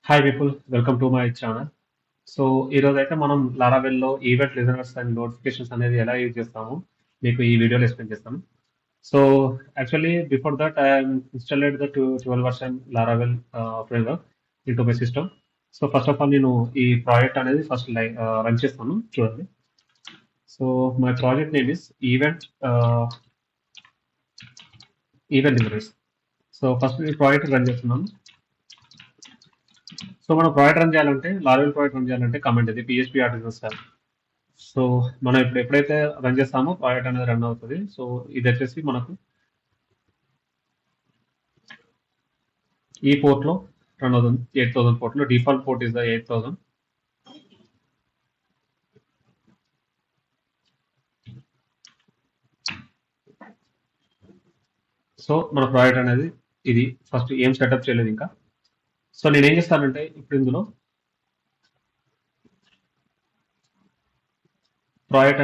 Hi people, welcome to my channel. So ఈరోజు అయితే మనం లారావెల్లో ఈవెంట్ లిజనర్స్ అండ్ నోటిఫికేషన్స్ అనేది ఎలా యూజ్ చేస్తామో మీకు ఈ వీడియోలో ఎక్స్ప్లెయిన్ చేస్తాను. So actually before that I installed the 12 version Laravel framework into my system. So first of all నేను ఈ ప్రాజెక్ట్ అనేది ఫస్ట్ రన్ చేస్తాను, చూడండి. So my project name is event listeners. So first ఈ ప్రాజెక్ట్ రన్ చేస్తున్నాను. So మనం project run చేయాలంటే Laravel project run చేయాలంటే కమాండ్ ఇది పిహెచ్పి ఆర్టికల్ సార్. సో మనం ఎప్పుడైతే రన్ చేస్తామో ప్రాజెక్ట్ అనేది రన్ అవుతుంది. సో ఇది వచ్చేసి మనకు ఈ పోర్ట్ లో రన్ అవుతుంది, 8000 పోర్ట్ లో. Default port is the 8000. So మన ప్రాజెక్ట్ అనేది ఇది ఫస్ట్ ఏం సెటప్ చేయలేదు ఇంకా. సో నేను ఏం చేస్తానంటే ఇప్పుడు ఇందులో ప్రాజెక్ట్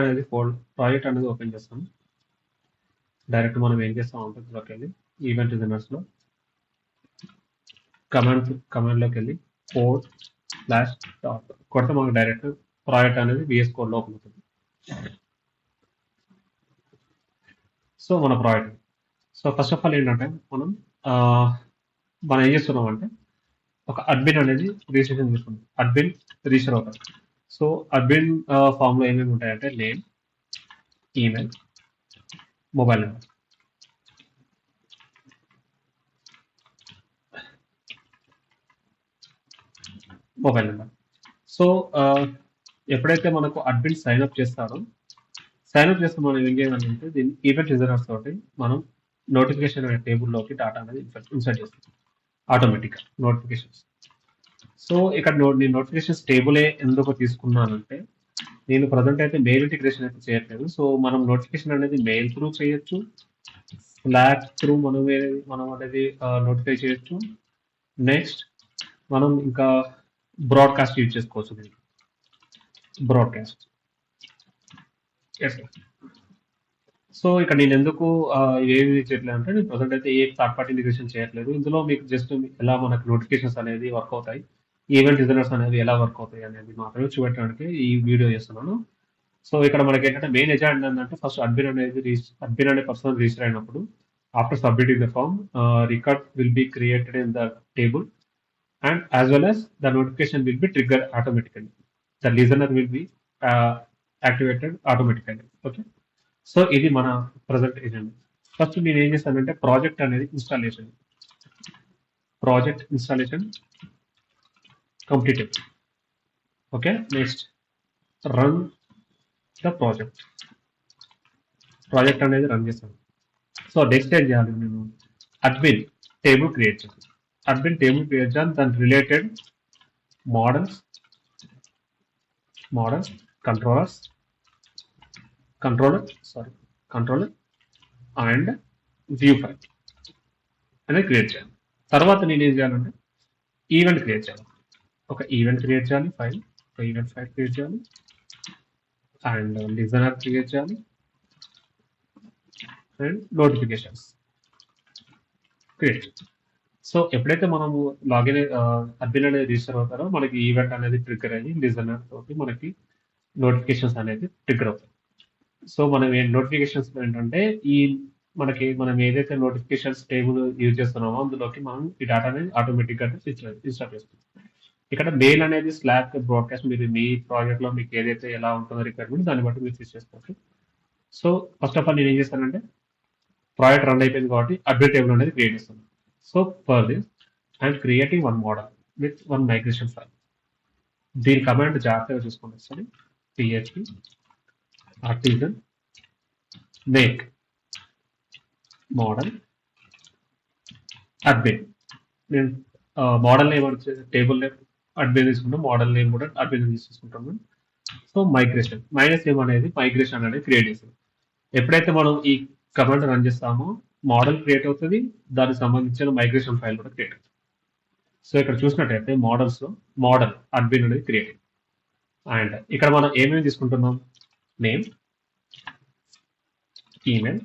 అనేది ఓపెన్ చేస్తాను. డైరెక్ట్ మనం ఏం చేస్తాం అంటే ఇందులోకి వెళ్ళి ఈవెంట్ డిజైనర్స్ లో కమాండ్ లోకి వెళ్ళి కోడ్ స్లాష్ డాట్ కొడితే మనకు డైరెక్ట్ ప్రాజెక్ట్ అనేది VS కోడ్ లో ఓపెన్ అవుతుంది. సో మన project. So first of all ఏంటంటే మనం ఏం చేస్తున్నాం అంటే ఒక అడ్మిన్ అనేది రిజిస్ట్రేషన్ చేసుకుంటాం. అడ్మిన్ రిజిస్టర్ అవుతాం. సో అడ్మిన్ ఫామ్ లో ఏమేమి ఉంటాయంటే name, email, mobile number. So ఎప్పుడైతే మనకు అడ్మిన్ సైన్ అప్ చేస్తారో చేస్తే మనం ఏం చేయాలంటే దీన్ని ఈవెంట్ డిజైనర్స్ తోటి మనం నోటిఫికేషన్ అనే టేబుల్లోకి డాటా అనేది ఇన్సర్ట్ చేస్తాం ఆటోమేటిక్గా నోటిఫికేషన్స్. సో ఇక్కడ నేను నోటిఫికేషన్స్ టేబులే ఎందుకు తీసుకున్నానంటే నేను ప్రజెంట్ అయితే మెయిల్ ఇంటిగ్రేషన్ అయితే చేయట్లేదు. సో మనం నోటిఫికేషన్ అనేది మెయిల్ త్రూ చేయొచ్చు, స్లాక్ త్రూ మనం అనేది నోటిఫై చేయొచ్చు. నెక్స్ట్ మనం ఇంకా బ్రాడ్కాస్ట్ యూజ్ చేసుకోవచ్చు. దీనికి బ్రాడ్కాస్ట్. సో ఇక్కడ నేను ఎందుకు ఏమి చేయట్లేదు అంటే నేను ప్రజెంట్ అయితే ఏ థర్డ్ పార్టీ ఇంటిగ్రేషన్ చేయట్లేదు. ఇందులో మీకు జస్ట్ ఎలా మనకు నోటిఫికేషన్స్ అనేది వర్క్ అవుతాయి, ఈవెంట్ డిజైనర్స్ అనేవి ఎలా వర్క్ అవుతాయి అనేది మాత్రమే చూపెట్టడానికి ఈ వీడియో చేస్తున్నాను. సో ఇక్కడ మనకి ఏంటంటే మెయిన్ ఎజెండా ఏంటంటే ఫస్ట్ అడ్మిన్ అనే పర్సన్ రిజిస్టర్ అయినప్పుడు after submitting the form record will be created in the table and as well as the notification will be triggered automatically. The listener will be activated automatically. Okay. So ఇది మన present agenda. First నేను ఏం చేస్తానంటే project installation completed. Okay. Next run the project అనేది run చేస్తాను. So next ఏం చేయాలి, నేను అడ్మిన్ టేబుల్ క్రియేట్ చేయాలి. దాని related models, controller and view file అనేది క్రియేట్ చేయాలి. తర్వాత నేను ఏం చేయాలంటే ఈవెంట్ క్రియేట్ చేయాలి. ఫైల్ క్రియేట్ చేయాలి అండ్ లిజనర్ క్రియేట్ చేయాలి అండ్ నోటిఫికేషన్స్ క్రియేట్ చేయాలి. సో ఎప్పుడైతే మనము లాగిన్ అడ్మిన్ అనేది రిజిస్టర్ అవుతారో మనకి ఈవెంట్ అనేది ట్రిగ్గర్ అయ్యి లిజనర్ తోటి మనకి నోటిఫికేషన్స్ అనేది ట్రిగ్గర్ అవుతాయి. సో మనం నోటిఫికేషన్స్ ఏంటంటే మనం ఏదైతే నోటిఫికేషన్స్ టేబుల్ యూజ్ చేస్తున్నామో అందులోకి మనం ఈ డేటా అనేది ఆటోమేటిక్గా ఇన్స్టాల్ చేస్తాం. ఇక్కడ మెయిల్ అనేది స్లాక్ బ్రాడ్కాస్ట్ మీరు మీ ప్రాజెక్ట్ లో మీకు ఏదైతే ఎలా ఉంటుందో రిక్వైర్మెంట్ దాన్ని బట్టి మీరు చేసుకోవచ్చు. సో ఫస్ట్ ఆఫ్ ఆల్ నేను ఏం చేస్తానంటే ప్రాజెక్ట్ రన్ అయిపోయింది కాబట్టి అడ్మిన్ టేబుల్ అనేది క్రియేట్ చేస్తాను. So for this I'm creating one model with one migration file. దీని కమాండ్ జాగ్రత్తగా చూసుకోండి. సరే, PHP artisan make model admin. నేను మోడల్ నేమ్ వచ్చేసి టేబుల్ నేమ్ అడ్మిన్ తీసుకుంటాం, మోడల్ నేమ్ కూడా అడ్మిన్ తీసుకుంటాము. సో మైగ్రేషన్ -m అనేది మైగ్రేషన్ అనేది క్రియేట్ చేస్తుంది. ఎప్పుడైతే మనం ఈ కమాండ్ రన్ చేస్తామో మోడల్ క్రియేట్ అవుతుంది, దానికి సంబంధించిన మైగ్రేషన్ ఫైల్ కూడా క్రియేట్ అవుతుంది. సో ఇక్కడ చూసినట్టయితే మోడల్స్ లో మోడల్ అడ్మిన్ అనేది క్రియేట్ అండ్ ఇక్కడ మనం ఏమేమి తీసుకుంటున్నాం, name, email,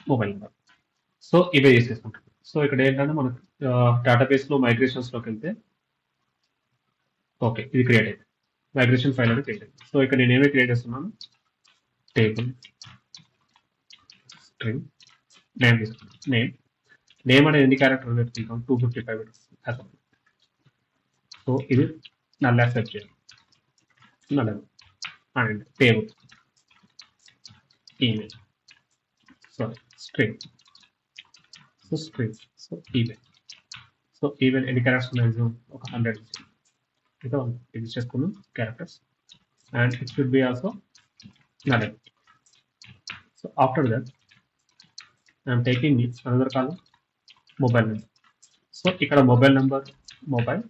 mobile number. So ఇవే చేసేసుకుంటాం. సో ఇక్కడ ఏంటంటే మనకు డేటాబేస్లో మైగ్రేషన్స్లోకి వెళ్తే ఓకే ఇది క్రియేట్ అయింది మైగ్రేషన్ ఫైల్ అనేది క్రియేట్ అయింది. సో ఇక్కడ నేను ఏమి క్రియేట్ చేస్తున్నాను టేబుల్ స్ట్రింగ్ నేమ్ తీసుకున్నాను నేమ్ అనేది ఎన్ని క్యారెక్టర్ పెట్టుకుంటాం 255 సో ఇది నల్ యాక్సెప్ట్ చేయాలి null and table email sorry string so string so email so email ఎన్ని క్యారెక్టర్స్ మ్యాక్సిమం ఒక 100 ఇంకా ఇది చేసుకున్నాం characters and it should be also null. So after that I'm taking another column mobile number. So ఇక్కడ mobile number mobile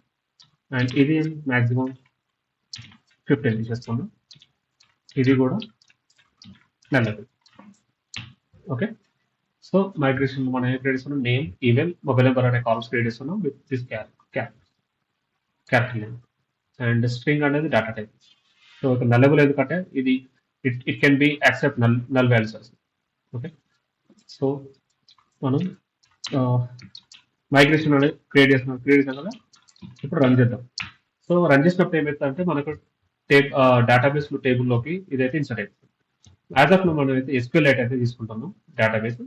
and ఇది maximum 15 చేస్తున్నాం ఇది కూడా నల్లది. ఓకే సో మైగ్రేషన్ మనం ఏం క్రియేట్ చేస్తున్నాం నేమ్ ఈమెయిల్ మొబైల్ నెంబర్ అనే కాలమ్స్ క్రియేట్ చేస్తున్నాం with this character name and string అనేది డేటా టైప్. సో ఇక్కడ నల్లబుల్ ఎందుకంటే ఇది it can be accept null values. Okay so మనం మైగ్రేషన్ అనేది క్రియేట్ చేసాం కదా ఇప్పుడు రన్ చేద్దాం. సో రన్ చేసినప్పుడు ఏమవుతుందంటే మనకు డేటాబేస్ టేబుల్లోకి ఇదైతే ఇన్సర్ట్ అవుతుంది. యాజ్ ఆఫ్ మనం అయితే ఎస్క్యూఎల్ అయితే తీసుకుంటాము డేటాబేస్.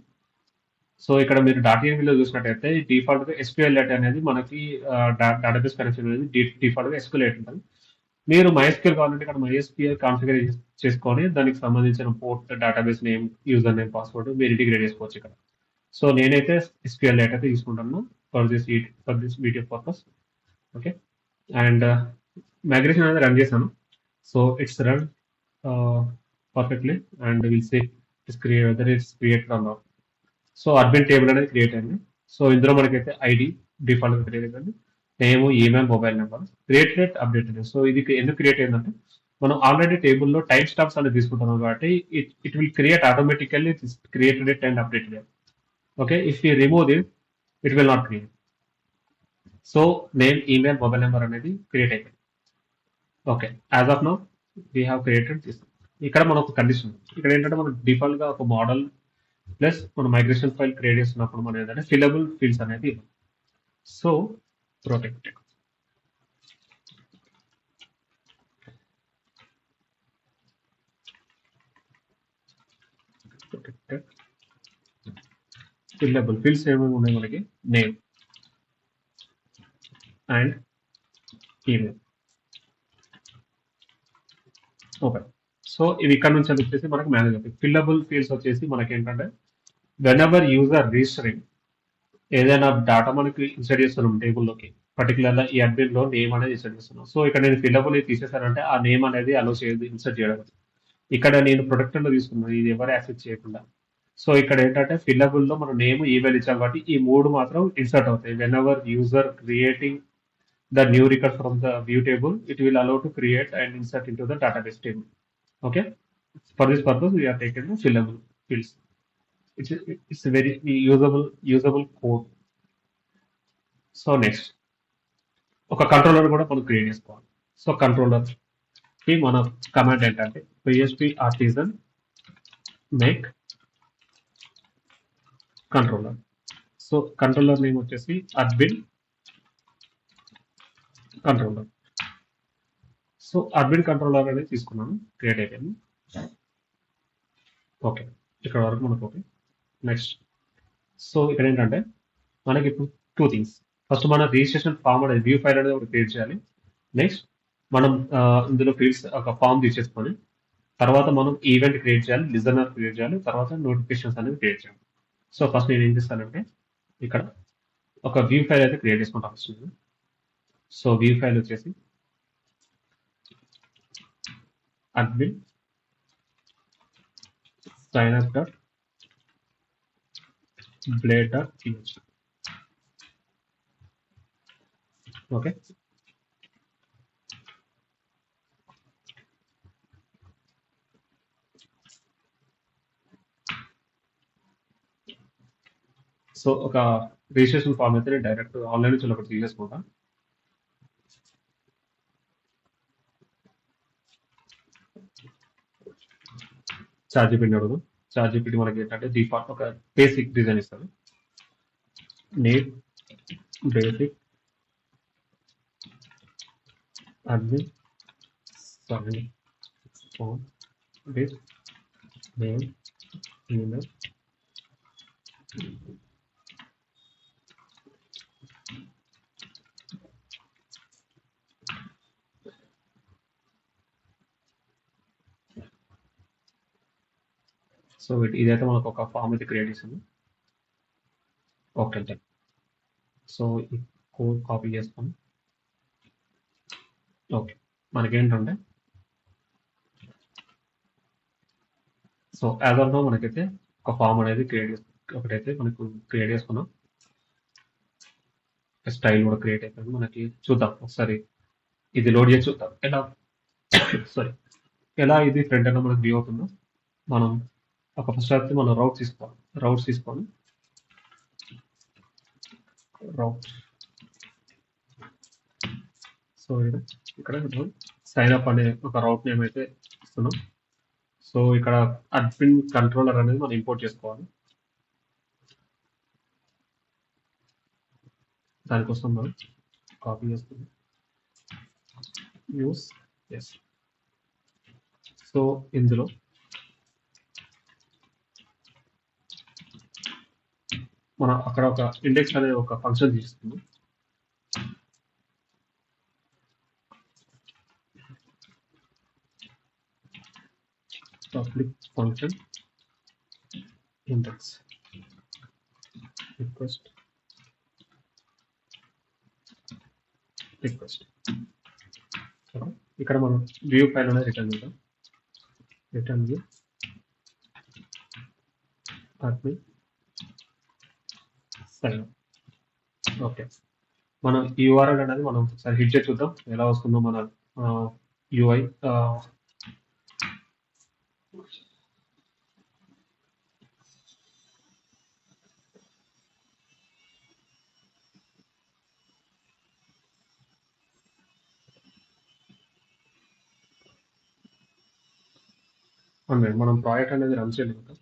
సో ఇక్కడ మీరు .envలో చూసినట్టయితే డిఫాల్ట్గా ఎస్క్యూఎల్ అనేది మనకి డేటాబేస్ కనెక్షన్ అనేది డిఫాల్ట్గా ఎస్క్యూఎల్ ఉంటుంది. మీరు MySQL కావాలంటే ఇక్కడ MySQL కాన్ఫిగర్ చేసుకొని దానికి సంబంధించిన port database name user name password మీరు ఇంటిగ్రేట్ చేసుకోవచ్చు ఇక్కడ. సో నేనైతే SQL అయితే తీసుకుంటాను for this video purpose. Okay and migration అనేది రన్ చేశాను. So it's run perfectly and will see it's created or not. So admin table అనేది create అయింది. సో ఇందులో మనకైతే ఐడి డిఫాల్ట్గా క్రియేట్ అయింది name email mobile number created updated. So ఇది ఎందుకు క్రియేట్ అయిందంటే మనం ఆల్రెడీ టేబుల్లో టైం స్టాంప్స్ అనేది తీసుకుంటున్నాం కాబట్టి it will create automatically created and updated. Okay if you remove this it will not create. So name email mobile number అనేది create అయిపోయింది. Okay as of now we have created this. ఇక్కడ మన ఒక condition ఇక్కడ ఏంటంటే మనం డిఫాల్ట్గా ఒక మోడల్ ప్లస్ మన మైగ్రేషన్ ఫైల్ క్రియేట్ చేస్తున్నప్పుడు మనం ఏంటంటే ఫిలబుల్ ఫీల్డ్స్ అనేది. సో protected fillable fields ఏమేమి ఉన్నాయి మనకి name and email okay. So ఇవి ఇక్కడ నుంచి వచ్చేసి మనకు మేనేజ్ అవుతాయి. ఫిల్లబుల్ ఫీల్డ్స్ వచ్చేసి మనకి ఏంటంటే వెన్ ఎవర్ యూజర్ రిజిస్టరింగ్ ఏదైనా డేటా మనకి ఇన్సర్ట్ చేస్తున్నాం టేబుల్లోకి పర్టికులర్గా ఈ అడ్మిన్లో నేమ్ అనేది ఇన్సర్ట్ చేస్తున్నాం. సో ఇక్కడ నేను ఫిల్లబుల్ తీసేసానంటే ఆ నేమ్ అనేది అలో చేయదు ఇన్సర్ట్ చేయడం. ఇక్కడ నేను ప్రొడక్ట్లో తీసుకున్నాను ఇది ఎవరు యాక్సెస్ చేయకుండా. సో ఇక్కడ ఏంటంటే ఫిల్లబుల్లో మనం నేమ్ ఈమెయిల్ ఇచ్చాం కాబట్టి ఈ మూడు మాత్రం ఇన్సర్ట్ అవుతాయి. Whenever user creating the new record from the view table it will allow to create and insert in to the database table. Okay for this purpose we are taken the fillable fields. It's a very usable code. So next ఒక controller కూడా మనం create చేసుకోవాలి. So controller కి మన command ఏంటంటే PHP artisan make controller. So controller name వచ్చేసి admin controller. So admin controller అనేది తీసుకున్నాను క్రియేట్ అయిపోయింది. ఓకే ఇక్కడ వరకు మనకు ఓకే. నెక్స్ట్ సో ఇక్కడ ఏంటంటే మనకి ఇప్పుడు టూ థింగ్స్. ఫస్ట్ మన రిజిస్ట్రేషన్ ఫామ్ అనేది వ్యూ ఫైల్ అనేది ఒకటి క్రియేట్ చేయాలి. నెక్స్ట్ మనం ఇందులో ఫీల్డ్స్ ఒక ఫామ్ తీసేసుకొని తర్వాత మనం ఈవెంట్ క్రియేట్ చేయాలి, లిజనర్ క్రియేట్ చేయాలి, తర్వాత నోటిఫికేషన్స్ అనేది క్రియేట్ చేయాలి. సో ఫస్ట్ నేను ఏం చేస్తానంటే ఇక్కడ ఒక వ్యూ ఫైల్ అయితే క్రియేట్ చేసుకుంటాను ఫస్ట్. సో వ్యూ ఫైల్ వచ్చేసి admin signup.blade.php. ఓకే సో ఒక రిజిస్ట్రేషన్ ఫామ్ అయితే డైరెక్ట్ ఆన్లైన్ నుంచి ఒకటి తీసేసుకుంటా. చార్జీపీటీ అడుగు చార్జీపీటీ మనకి ఏంటంటే డిఫాల్ట్ ఒక బేసిక్ డిజైన్ ఇస్తుంది. need basic admin sign form with name, email. So ఇదైతే మనకు ఒక ఫామ్ అయితే క్రియేట్ చేసింది. ఓకే అంటే సో ఈ కోడ్ కాపీ చేసుకొని ఓకే మనకేంటంటే సో యాజ్ ఆఫ్ నో మనకైతే ఒక ఫామ్ అనేది ఒకటైతే మనకు క్రియేట్ చేసుకున్నాం. స్టైల్ కూడా క్రియేట్ అయిపోయింది. మనకి చూద్దాం ఒకసారి ఇది లోడ్ చేసి చూద్దాం ఎలా సారీ ఎలా ఇది ఫ్రంట్ ఎండ్ మనకు వ్యూ అవుతుందో. మనం ఒక ఫస్ట్ అయితే మనం రౌట్స్ తీసుకొని రౌట్ సో ఇక్కడ సైన్ అప్ అనే ఒక రౌట్ నేమ్ అయితే ఇస్తున్నాం. సో ఇక్కడ అడ్మిన్ కంట్రోలర్ అనేది మనం ఇంపోర్ట్ చేసుకోవాలి. దానికోసం మనం కాపీ చేస్తున్నాం యూస్ ఎస్. సో ఇందులో మనం అక్కడ ఒక ఇండెక్స్ అనే ఒక ఫంక్షన్ తీసుకుందాం. పబ్లిక్ ఫంక్షన్ ఇండెక్స్ రిక్వెస్ట్ ఇక్కడ మనం వ్యూ ఫైల్ అనేది రిటర్న్ చేద్దాం. Return view admin sign. Okay మనం ఈ URL అనేది మనం ఒకసారి హిట్ చేసి చూద్దాం ఎలా వస్తుందో మన UI. మనం ప్రాజెక్ట్ అనేది రన్ చేయలేదు.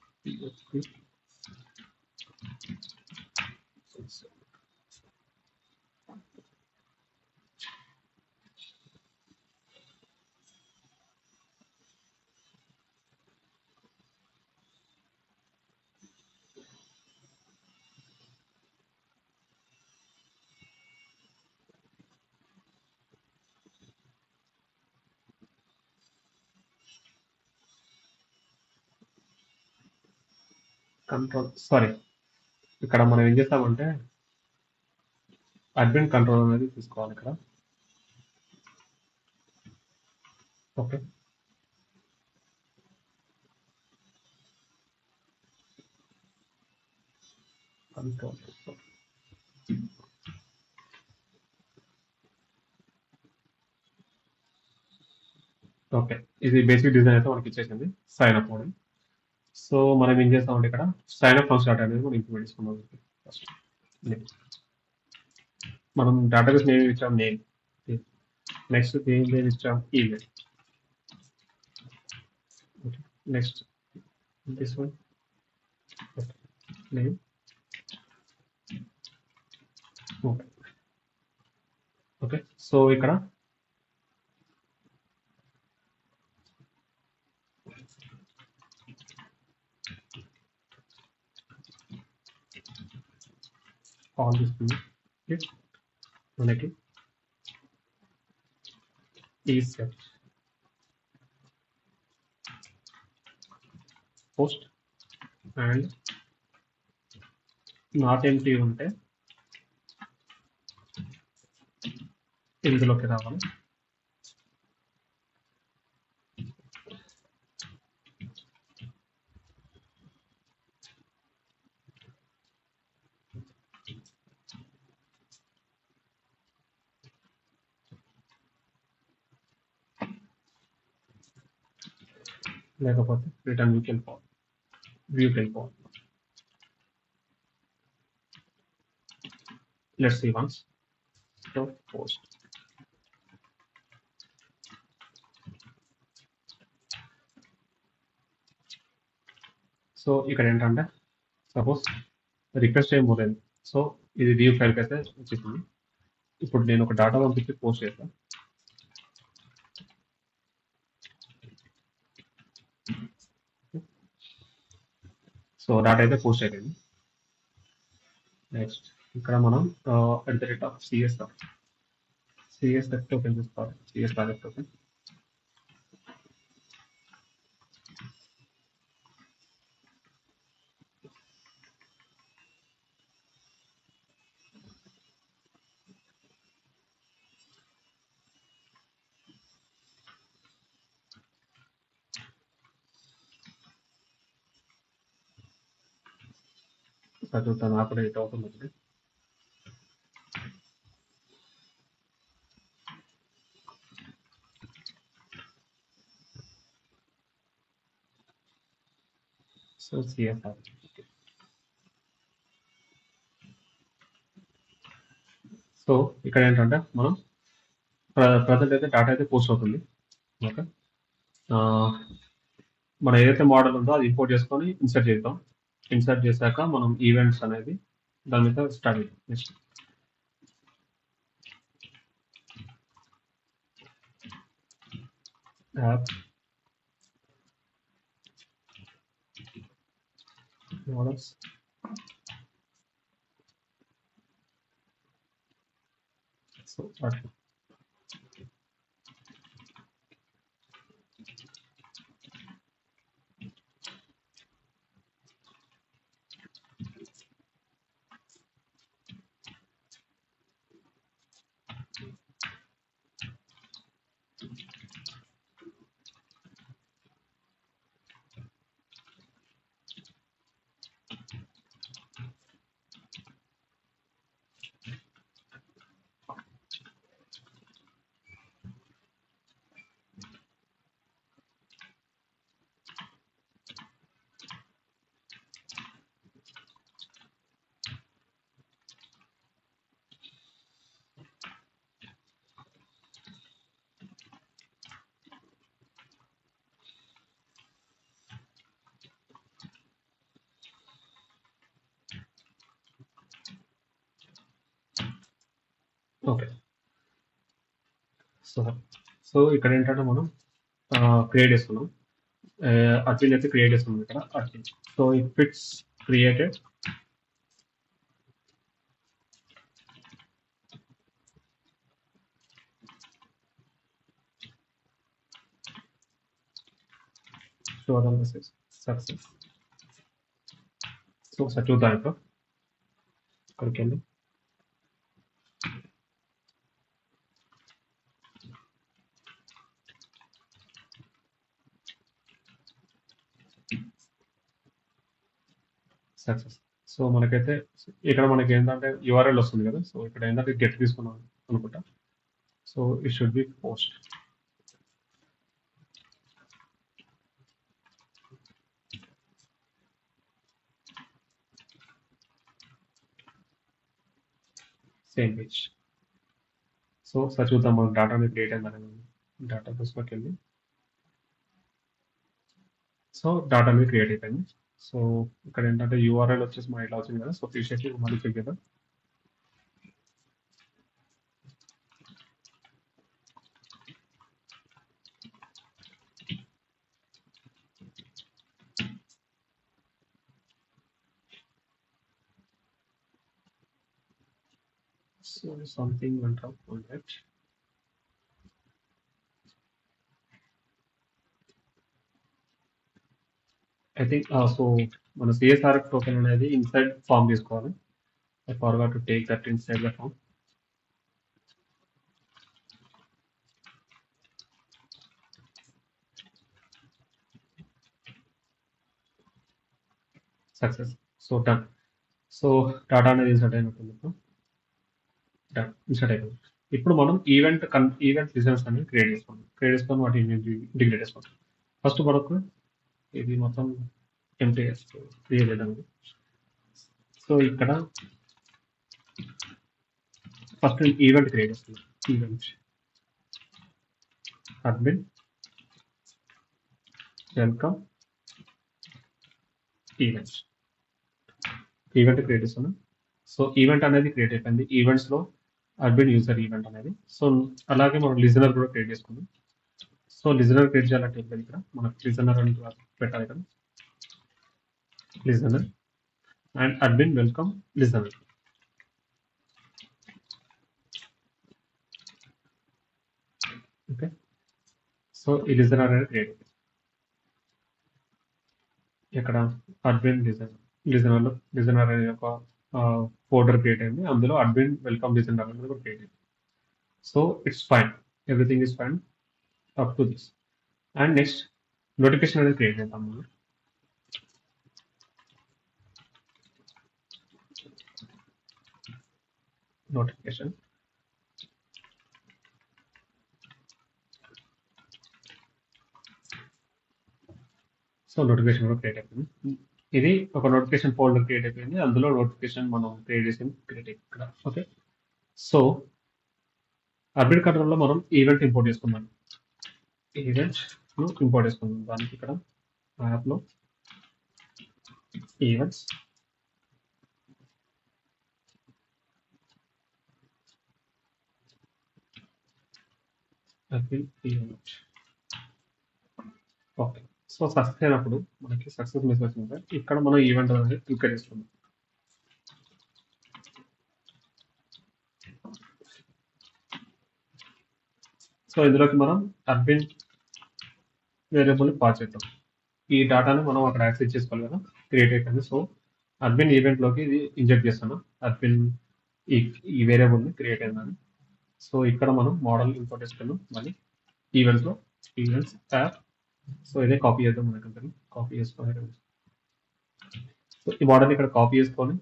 కంట్రోల్ సారీ ఇక్కడ మనం ఏం చేస్తామంటే అడ్మిన్ కంట్రోల్ అనేది తీసుకోవాలి ఇక్కడ. ఓకే కంట్రోల్ ఓకే ఇది బేసిక్ డిజైన్ అయితే మనకి ఇచ్చేసింది సైన్ అప్ మోడల్. సో మనం ఏం చేస్తామంటే ఇక్కడ సైన్ అప్ ఫంక్షన్ అనేది మనం ఇంప్లిమెంట్ చేసుకున్నాం. ఫస్ట్ మనం డేటాబేస్ నేమ్ ఇచ్చాం నేమ్, నెక్స్ట్ నేమ్ ఇచ్చాం email, next this one name. Okay so ఇక్కడ కాల్ చేస్తుంది మనకి ఈ set post and not empty ఉంటే ఇందులోకి రావాలి. లేకపోతే రిటర్న్ వ్యూ వెళ్ళిపోవాలి. Let's see once post. So ఇక్కడ ఏంటంటే సపోజ్ రిక్వెస్ట్ ఏం పోలేదు. సో ఇది వ్యూ ఫైల్కి అయితే వచ్చేసింది. ఇప్పుడు నేను ఒక డాటా పంపించి పోస్ట్ చేస్తాను. సో డాటా అయితే పోస్ట్ అయిపోయింది. నెక్స్ట్ ఇక్కడ మనం @CSF టోకెన్ తీసుకోవాలి. CS project token. చదువుతాను అప్పుడు ఎయిట్ అవుతుంది. So CSR. సో ఇక్కడ ఏంటంటే మనం ప్రజెంట్ అయితే డాటా అయితే పోస్ట్ అవుతుంది. ఓకే, మనం ఏదైతే మోడల్ ఉందో అది ఇంపోర్ట్ చేసుకొని ఇన్సర్ట్ చేద్దాం. ఇన్సర్ట్ చేశాక మనం ఈవెంట్స్ అనేది దాని మీద స్టార్ట్ చేద్దాం. Next app models. So okay, so ఇక్కడ ఏంటంటే మనం క్రియేట్ చేసుకున్నాం. అర్జిన్ అయితే క్రియేట్ చేసుకున్నాం ఇక్కడ అర్జిన్. So it fits created. Show the message success. So చూద్దాం ఇప్పుడు ఇక్కడికి వెళ్ళి సక్సెస్. సో మనకైతే ఇక్కడ మనకి ఏంటంటే యూఆర్ఎల్ వస్తుంది కదా. సో ఇక్కడ ఏంటంటే గెట్ తీసుకున్నాం అనుకుంటా. So it should be post. Same page. So sir చూద్దాం మనకు డాటా అనేది క్రియేట్ అయిందని. డాటా బేస్లోకి వెళ్ళి సో డాటా అనేది క్రియేట్ అయిపోయింది. సో ఇక్కడ ఏంటంటే యూఆర్ఎల్ వచ్చేసి మన ఇట్లా వచ్చింది కదా. సో తీసేసి మళ్ళీ చెక్ చేద్దాం. So something went wrong on that. I think so మన సిఎస్ఆర్ టోకెన్ అనేది ఇన్సైడ్ ఫామ్ తీసుకోవాలి. I forgot to take that inside the form. Success. So done. So data అనేది ఇన్సర్ట్ అయినట్టుంది. ఇప్పుడు డన్, ఇన్సర్ట్ అయిపోయింది. ఇప్పుడు మనం ఈవెంట్ లిజనర్స్ అనేది క్రియేట్ చేసుకొని వాటి ఇంటిగ్రేట్ చేసుకుంటాం. ఫస్ట్ మనకు ఇది మొత్తం ఎంటీ క్రియేట్ చేద్దాం. సో ఇక్కడ ఫస్ట్ ఈవెంట్ క్రియేట్ చేస్తున్నాం. Event admin welcome event create చేస్తున్నాం. సో ఈవెంట్ అనేది క్రియేట్ అయిపోయింది. ఈవెంట్స్లో అడ్మిన్ యూజర్ ఈవెంట్ అనేది. సో అలాగే మనం లిజనర్ కూడా క్రియేట్ చేసుకున్నాం. సో లిజనర్ క్రియేట్ చేయాలంటే ఇక్కడ మనకు లిజనర్ అని పెట్టాలి ఇక్కడ, listener and admin welcome listener. Okay, so ఈ లిజనర్ అనేది క్రియేట్ అయింది. ఇక్కడ అడ్మిన్ లిజనర్ అనే ఒక ఫోల్డర్ క్రియేట్ అయింది. అందులో అడ్మిన్ వెల్కమ్ లిజనర్ అనేది కూడా క్రియేట్ అయింది. So it's fine, everything is fine up to this. And next notification అనేది క్రియేట్ చేద్దాం మనం. నోటిఫికేషన్ సో నోటిఫికేషన్ కూడా క్రియేట్ అయిపోయింది. ఇది ఒక నోటిఫికేషన్ ఫోల్డర్ క్రియేట్ అయిపోయింది. అందులో నోటిఫికేషన్ మనం క్రియేట్ చేసింది క్రియేట్ అయిపోయింది ఇక్కడ. ఓకే, సో అడ్మిన్ కంట్రోల్లో మనం ఈవెంట్ ఇంపోర్ట్ చేసుకుందాం. ఈవెంట్ ఇంపోర్ట్ చేసుకుందాం. దానికి ఇక్కడ యాప్లో events, event. Okay, so success అయినప్పుడు మనకి సక్సెస్ మెసేజ్ వచ్చింది. ఇక్కడ మనం ఈవెంట్ అనేది క్లిక్ చేసుకుందాం. సో ఇందులోకి మనం అడ్మిన్ వేరియబుల్ పాస్ చేద్దాం. ఈ డేటాను మనం అక్కడ యాక్సెస్ చేసుకోవాలి కదా, క్రియేట్ అయిపోయింది. సో అడ్మిన్ ఈవెంట్లోకి ఇది ఇంజెక్ట్ చేస్తాను. అడ్మిన్ ఈ వేరియబుల్ని క్రియేట్ అయిందని. సో ఇక్కడ మనం మోడల్ ఇంపోర్ట్ చేసుకున్నాం. మళ్ళీ ఈవెంట్స్లో ఈవెంట్స్ యాప్. సో ఇదే కాపీ చేద్దాం మనకంటే, కాపీ చేసుకొని సో ఈ మోడల్ ఇక్కడ కాపీ చేసుకొని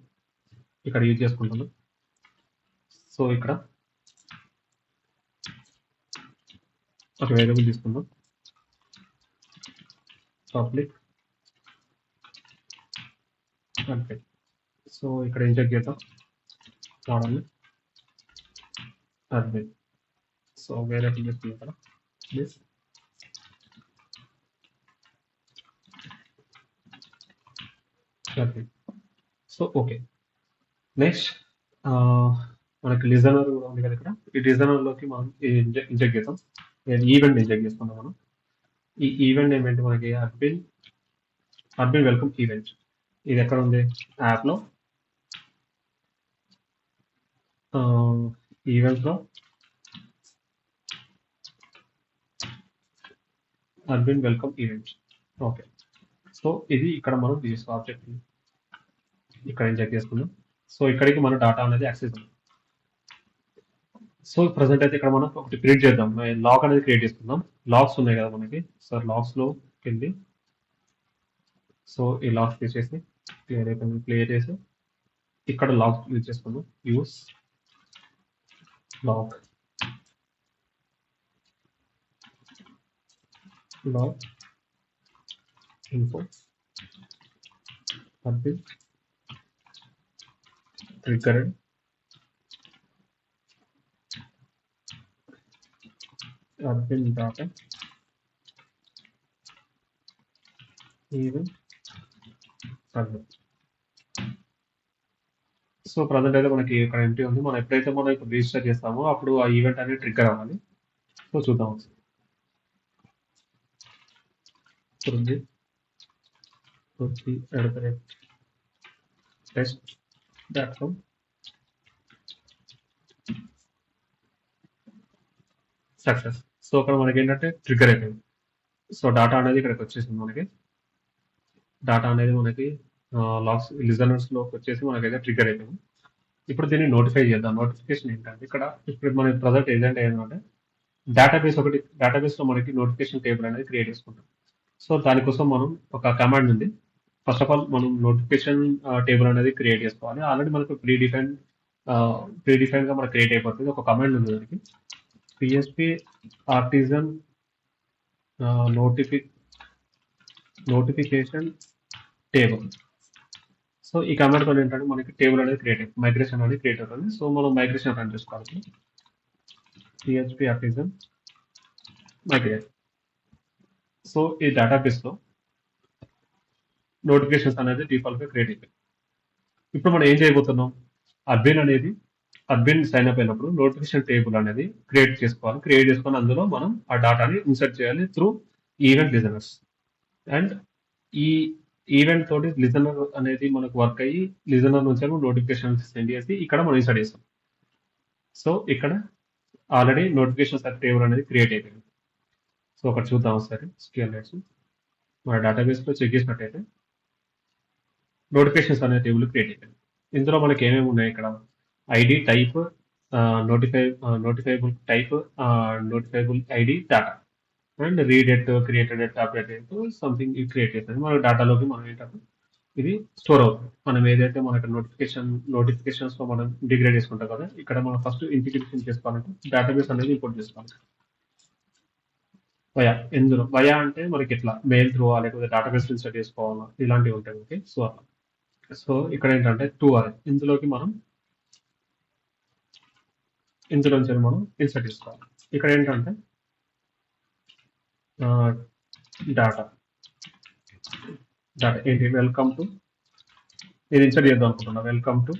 ఇక్కడ యూజ్ చేసుకుంటున్నాం. సో ఇక్కడ ఒక వేరియబుల్ తీసుకుందాం, పబ్లిక్ అడ్మిన్. సో ఇక్కడ ఇంజెక్ట్ చేద్దాం మోడల్ని అడ్మిన్. సో వేరియబుల్ తీసుకుందాం ఇక్కడ ప్లీజ్. సో ఓకే, నెక్స్ట్ మనకి లిజనర్ కూడా ఉంది కదా ఇక్కడ. ఈ లిజనర్లోకి మనం ఇంజెక్ట్ చేద్దాం, ఈవెంట్ ఇంజెక్ట్ చేసుకుందాం మనం. ఈ ఈవెంట్ ఏమంటే మనకి అడ్మిన్ వెల్కమ్ ఈవెంట్. ఇది ఎక్కడ ఉంది? యాప్లో ఈవెంట్స్లో admin welcome event. Okay, so ఇది ఇక్కడ మనం తీసుకో ఆబ్జెక్ట్ ఇక్కడ ఇంజెక్ట్ చేసుకుందాం. సో ఇక్కడికి మన డేటా అనేది యాక్సెస్ ఉంది. సో ప్రజెంట్ అయితే ఇక్కడ మనం ఒకటి క్రియేట్ చేద్దాం, లాగ్ అనేది క్రియేట్ చేసుకుందాం. లాగ్స్ ఉన్నాయి కదా మనకి. సో లాగ్స్లో వెళ్ళి సో ఈ లాగ్స్ తీసేసి క్లియర్ అయిపోయింది, క్లియర్ చేసి ఇక్కడ లాగ్ యూజ్ చేసుకుందాం. Use log info admin triggered admin data event admin. So present అయితే మనకి ఇక్కడ ఎంటీ ఉంది. మనం ఎప్పుడైతే మనం ఇప్పుడు రిజిస్టర్ చేస్తామో అప్పుడు ఆ ఈవెంట్ అనేది ట్రిగ్గర్ అవ్వాలి. సో చూద్దాం ఒకసారి. test.com success. సో అక్కడ మనకి ఏంటంటే ట్రిగ్గర్ అయిపోయింది. సో డేటా అనేది ఇక్కడికి వచ్చేసింది. మనకి డేటా అనేది మనకి లాగ్స్ లిజనర్స్లోకి వచ్చేసి మనకైతే ట్రిగ్గర్ అయిపోయింది. ఇప్పుడు దీన్ని నోటిఫై చేద్దాం. నోటిఫికేషన్ ఏంటంటే ఇక్కడ ఇప్పుడు మన ప్రజెంట్ ఏజెంట్ ఏంటంటే డేటాబేస్లో మనకి నోటిఫికేషన్ టేబుల్ అనేది క్రియేట్ చేసుకుంటాం. సో దానికోసం మనం ఒక కమాండ్ ఉంది. ఫస్ట్ ఆఫ్ ఆల్ మనం నోటిఫికేషన్ టేబుల్ అనేది క్రియేట్ చేసుకోవాలి. ఆల్రెడీ మనకు ప్రీడిఫైన్గా మనకు క్రియేట్ అయిపోతుంది. ఒక కమాండ్ ఉంది దానికి, PHP artisan notification table. So ఈ కమాండ్ తో ఏంటంటే మనకి టేబుల్ అనేది క్రియేట్ అవుతుంది, మైగ్రేషన్ అనేది క్రియేట్ అవుతుంది. సో మనం మైగ్రేషన్ రన్ చేసుకోవాలి. PHP artisan migrate. సో ఈ డేటాబేస్లో నోటిఫికేషన్స్ అనేది డిఫాల్ట్గా క్రియేట్ అయిపోయింది. ఇప్పుడు మనం ఏం చేయబోతున్నాం? అడ్మిన్ సైన్ అప్ అయినప్పుడు నోటిఫికేషన్ టేబుల్ అనేది క్రియేట్ చేసుకోవాలి. క్రియేట్ చేసుకొని అందులో మనం ఆ డాటాని ఇన్సర్ట్ చేయాలి త్రూ ఈవెంట్ లిజనర్స్. అండ్ ఈ ఈవెంట్ తోటి లిజనర్ అనేది మనకు వర్క్ అయ్యి లిజనర్ నుంచి నోటిఫికేషన్ సెండ్ చేసి ఇక్కడ మనం ఇన్సర్ట్ చేస్తాం. సో ఇక్కడ ఆల్రెడీ నోటిఫికేషన్ టేబుల్ అనేది క్రియేట్ అయిపోయింది. సో ఒకటి చూద్దాం ఒకసారి స్కేలర్స్ మన డేటాబేస్లో చెక్ చేసినట్టయితే నోటిఫికేషన్స్ అనే టేబుల్ క్రియేట్ అయిపోయింది. ఇందులో మనకి ఏమేమి ఉన్నాయి ఇక్కడ ID type notifiable type notifiable ID data and read at created at update at something ఇది క్రియేట్ చేస్తుంది. మన డేటాలోకి మనం ఏంటంటే ఇది స్టోర్ అవుతుంది. మనం ఏదైతే మనకి నోటిఫికేషన్స్ లో మనం ఇంటిగ్రేట్ చేసుకుంటాం కదా, ఇక్కడ మనం ఫస్ట్ ఇంటిగ్రేషన్ చేసుకోవాలంటే డేటాబేస్ అనేది ఇంపోర్ట్ చేసుకోవాలి. వయా అంటే మనకి ఇట్లా మెయిల్ త్రూ లేకపోతే డేటాబేస్ ఇన్సర్ట్ చేసుకోవాలా ఇలాంటివి ఉంటాయి. ఓకే, సో ఇక్కడ ఏంటంటే 2 ఇందులోకి మనం ఇందులోంచి మనం ఇన్సర్ట్ చేసుకోవాలి. ఇక్కడ ఏంటంటే డేటా ఏంటి వెల్కమ్ టు ఇది ఇన్సర్ట్ చేద్దాం అనుకుంటున్నా. Welcome to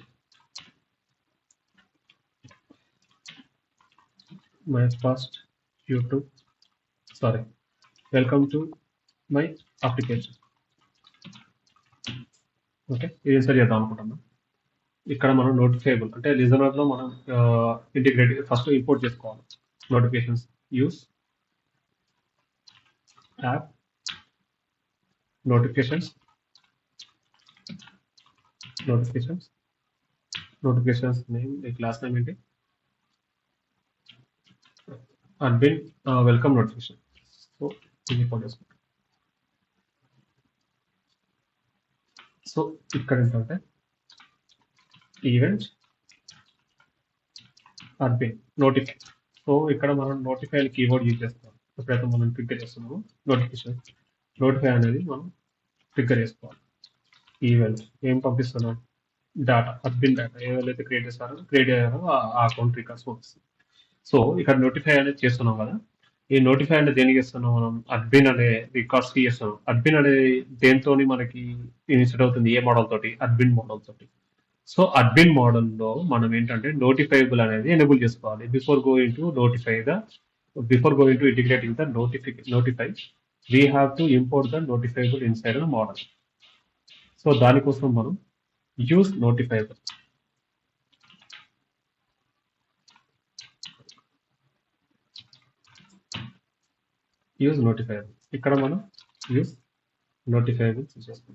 my first YouTube welcome to my application. Okay, ఇది ఇన్సర్ట్ చేద్దాం అనుకుంటున్నా. ఇక్కడ మనం నోటిఫైబుల్ అంటే లిజనర్ లో మనం ఇంటిగ్రేట్ ఫస్ట్ ఇంపోర్ట్ చేసుకోవాలి. Notifications use app notifications name class name ఏంటి అడ్మిన్ వెల్కమ్ నోటిఫికేషన్. సో ఇది ఇంపోర్ట్ చేసుకుంటాం. సో ఇక్కడ ఏంటంటే ఈవెంట్ అడ్మిన్ నోటిఫై. సో ఇక్కడ మనం నోటిఫై కీవర్డ్ యూజ్ చేస్తాం. ఎప్పుడైతే మనం ట్రిగ్గర్ చేస్తున్నామో నోటిఫై అనేది మనం ట్రిగ్గర్ చేసుకోవాలి. ఈవెంట్ ఏం పంపిస్తున్నాం డేటా అడ్మిన్ డేటా ఏదైతే క్రియేట్ అయ్యారో ఆ అకౌంట్ రికార్డ్స్ పంపిస్తుంది. సో ఇక్కడ నోటిఫై అనేది చేస్తున్నాం కదా, ఈ నోటిఫై అనేది దేనికి ఇస్తున్నాం మనం అడ్మిన్ అనే రికార్డ్స్ కి ఇస్తున్నాం. అడ్మిన్ అనేది దేంతో మనకి ఇన్స్టెడ్ అవుతుంది ఏ మోడల్ తోటి అడ్మిన్ మోడల్ తోటి. సో అడ్మిన్ మోడల్లో మనం ఏంటంటే నోటిఫైబుల్ అనేది ఎనేబుల్ చేసుకోవాలి. Before going to integrating the notify we have to import the notifiable inside the model. So దానికోసం మనం యూస్ నోటిఫైబుల్ ఇక్కడ మనం యూస్ నోటిఫైబుల్ చేస్తాం.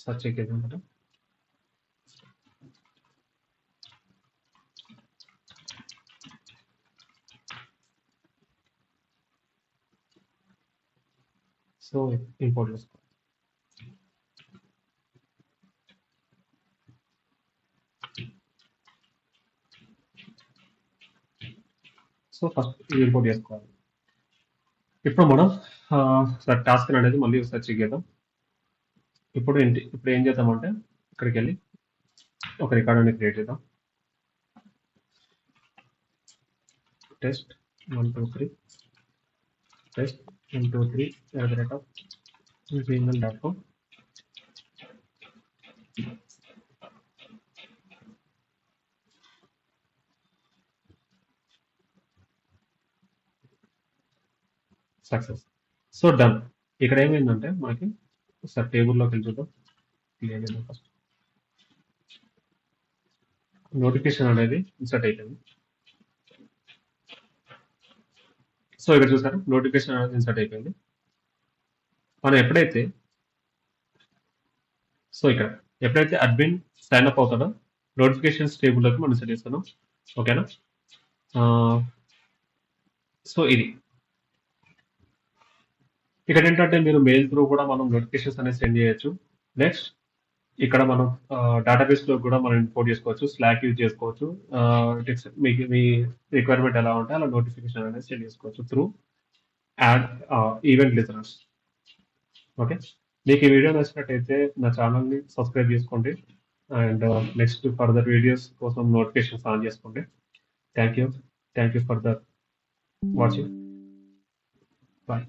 సర్చ్ చేద్దాం. సో ఇంపోర్ట్ చేసుకో. సో ఫస్ట్ ఇది ఇంపోర్ట్ చేసుకోవాలి. ఇప్పుడు మనం టాస్క్ అనేది మళ్ళీ ఒకసారి చెక్ చేద్దాం. ఇప్పుడు ఏం చేద్దామంటే ఇక్కడికి వెళ్ళి ఒక రికార్డ్ అనేది క్రియేట్ చేద్దాం. Test 123@gmail.com. Success. So done. ఇక్కడ ఏమైందంటే మనకి ఒకసారి టేబుల్లోకి వెళ్ళి చూద్దాం. క్లియర్ చేద్దాం. ఫస్ట్ నోటిఫికేషన్ అనేది ఇన్సర్ట్ అయిపోయింది. సో ఇక్కడ చూసారు నోటిఫికేషన్ అనేది ఇన్సర్ట్ అయిపోయింది. మనం ఎప్పుడైతే అడ్మిన్ సైన్ అప్ అవుతాడో నోటిఫికేషన్స్ టేబుల్లోకి మనం సెట్ చేస్తున్నాం. ఓకేనా? సో ఇది ఇక్కడ ఏంటంటే మీరు మెయిల్ త్రూ కూడా మనం నోటిఫికేషన్స్ అనేది సెండ్ చేయొచ్చు. నెక్స్ట్ ఇక్కడ మనం డేటాబేస్ లో కూడా మనం ఇంపోర్ట్ చేసుకోవచ్చు. స్లాక్ యూజ్ చేసుకోవచ్చు. మీకు మీ రిక్వైర్మెంట్ ఎలా ఉంటే అలా నోటిఫికేషన్ అనేది సెండ్ చేసుకోవచ్చు త్రూ ఈవెంట్ లిజనర్స్. ఓకే, మీకు ఈ వీడియో నచ్చినట్టయితే నా ఛానల్ని సబ్స్క్రైబ్ చేసుకోండి అండ్ నెక్స్ట్ ఫర్దర్ వీడియోస్ కోసం నోటిఫికేషన్స్ ఆన్ చేసుకోండి. Thank you. Thank you for the watching. Bye.